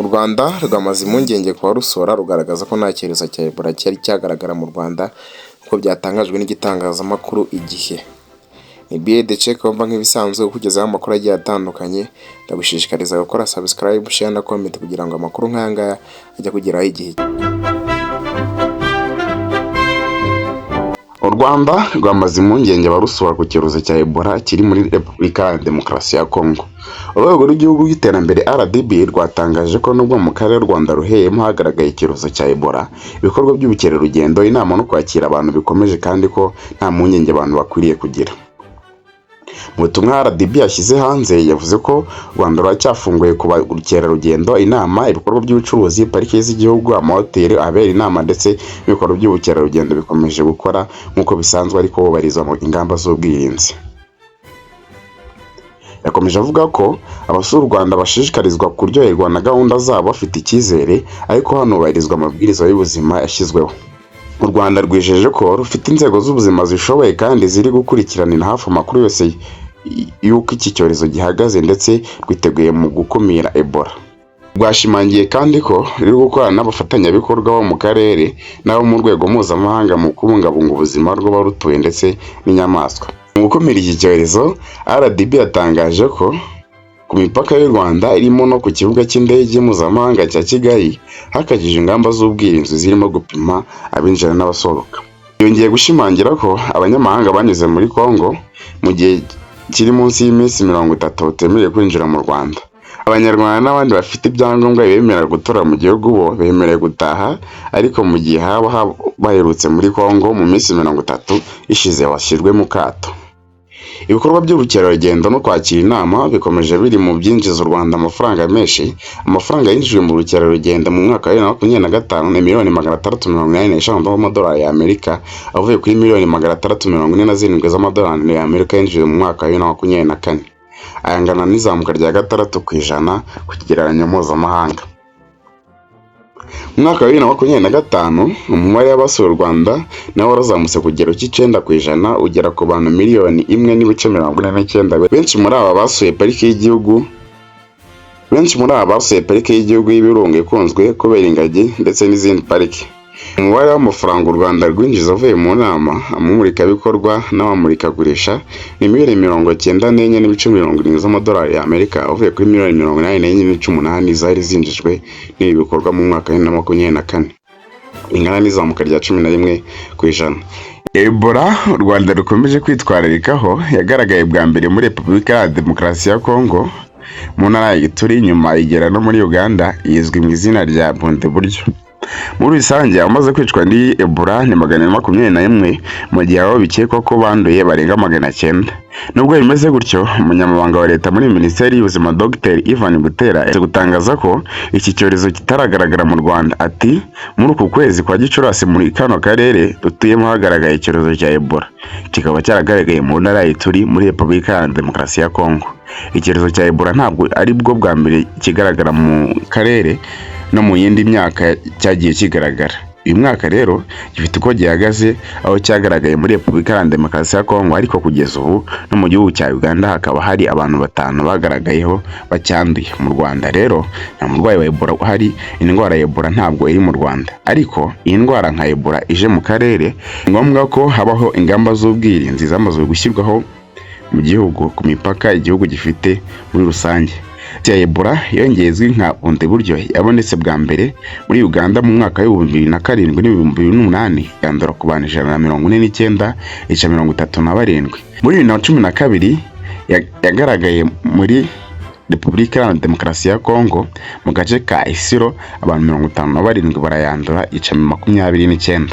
U Rwanda rwamaze impungenge kuba rusora rugaragaza ko nta cyorezo cya Ebola cyari cyagaragara mu Rwanda uko byatangajwe n'igitangazamakuru Igihe. Ni BD Check wumva nk'ibisanzwe kugezaho amakuru agiye atandukanye, ndagushishikariza gukora subscribe, share na comment kugira ngo amakuru nk'aya ngaya ajya kugeraho igihe. U Rwanda rwamaze impungenge barusura ku cyorezo cya Ebola kiri muri Repubulika ya Demokarasi ya Kongo. Urwego rw'igihugu rw'iterambere RDB rwatangaje ko nubwo mu karere u Rwanda ruheyemo hagaragaye icyorezo cya Ebola, ibikorwa by'ubukerarugendo, inama no kwakira abantu bikomeje kandi ko nta mpungenge abantu bakwiriye kugira. Mu butumwa RDB yashyize hanze yavuze ko u Rwanda ruracyafunguye ku bakerarugendo, inama, ibikorwa by'ubucuruzi, pariki z'igihugu, amahoteli, ahabera inama ndetse n'ibikorwa by'ubukerarugendo bikomeje gukora nk'uko bisanzwe ariko bubarizwa mu ingamba z'ubwirinzi. Yakomeje avuga ko abasura u Rwanda bashishikarizwa kuryoherwa na gahunda zabo bafite icyizere, ariko hanubahirizwa amabwiriza y'ubuzima yashyizweho. U Rwanda rwijeje ko rufite inzego z'ubuzima zishoboye kandi ziri gukurikiranira hafi amakuru yose y'uko iki cyorezo gihagaze ndetse rwiteguye mu gukumira Ebola. Rwashimangiye kandi ko ruri gukorana n'abafatanyabikorwa bo mu karere n'abo mu rwego mpuzamahanga mu kubungabunga ubuzima bw'abarutuye ndetse n'inyamaswa. Mu gukumira iki cyorezo, RDB yatangaje ko ku mipaka y'u Rwanda irimo no ku kibuga cy'indege mpuzamahanga cya Kigali hakajije ingamba z'ubwirinzi zirimo gupima abinjira n'abasohoka. Yongeye gushimangira ko abanyamahanga banyuze muri Kongo mu gihe kiri munsi y'iminsi 30 batemerewe kwinjira mu Rwanda. Abanyarwanda n'abandi bafite ibyangombwa bemera gutora mu gihugu bo bemerewe gutaha, ariko mu gihe haba baherutse muri Kongo mu minsi 30 ishize washyirwe mu kato. Ibikorwa by'ubukerarugendo no kwakira inama bikomeje biri mu byinjiza u Rwanda amafaranga menshi. Amafaranga yinjijwe mu bukerarugendo mu mwaka wa 2025 ni miliyoni 685 z'amadolari y'Amerika, avuye kuri miliyoni 647 z'amadolari y'Amerika yinjijwe mu mwaka wa 2024. Ayangana n'izamuka rya 6% ku kigereranyo mpuzamahanga. Mu mwaka wa 2025 umubare w'abasura u Rwanda nawo warazamutse ku kigero cy'9% ugera ku bantu miliyoni 1.49. Benshi muri aba basuye pariki y'igihugu y'Ibirunga ikunzwe kubera ingagi ndetse n'izindi pariki. Umubare w'amafaranga u Rwanda rwinjiza avuye mu nama, amamurikabikorwa n'abamurikagurisha ni miliyoni 94.70 z'amadolari y'Amerika, avuye kuri miliyoni 84.18 zari zinjijwe n'ibi bikorwa mu mwaka wa 2024, ingana n'izamuka rya 11%. Ebola u Rwanda rukomeje kwitwararikaho yagaragaye bwa mbere muri Repubulika ya Demokarasi ya Kongo mu ntara ya Ituri, nyuma igera no muri Uganda, izwi mu izina rya Bundeburyo. Muri rusange amaze kwicwa ni Ebola ni 421, mu gihe abo bikekwa ko banduye barenga 900. Nubwo bimeze gutyo, umunyamabanga wa leta muri Minisiteri y'Ubuzima Dr Ivan Butera yaje gutangaza ko iki cyorezo kitaragaragara mu Rwanda. Ati muri uku kwezi kwa Gicurasi muri kano karere dutuyemo hagaragaye icyorezo cya Ebola, kikaba cyaragaragaye mu ntara ya Ituri muri Repubulika ya Demokarasi ya Kongo. Icyorezo cya Ebola ntabwo ari bwo bwa mbere kigaragara mu karere, no mu yindi myaka cyagiye kigaragara. Uyu mwaka rero gifite uko gihagaze, aho cyagaragaye muri Repubulika ya Demokarasi ya Kongo, ariko kugeza ubu no mu gihugu cya Uganda hakaba hari abantu 5 bagaragayeho bacyanduye. Mu Rwanda rero nta murwayi wa Ebola uhari. Indwara ya Ebola ntabwo iri mu Rwanda, ariko iyi ndwara nka Ebola ije mu karere, ni ngombwa ko habaho ingamba z'ubwirinzi zamaze gushyirwaho mu gihugu ku mipaka igihugu gifite muri rusange. Ebola yongeye izwi nka Bundeburyo yabonetse bwa mbere muri Uganda mu mwaka wa 2007 n'2008, yandura ku bantu 149 ica 37. Muri 2012 yagaragaye muri Repubulika ya Demokarasi ya Kongo mu gace ka Isiro, abantu 57 barayandura ica 29.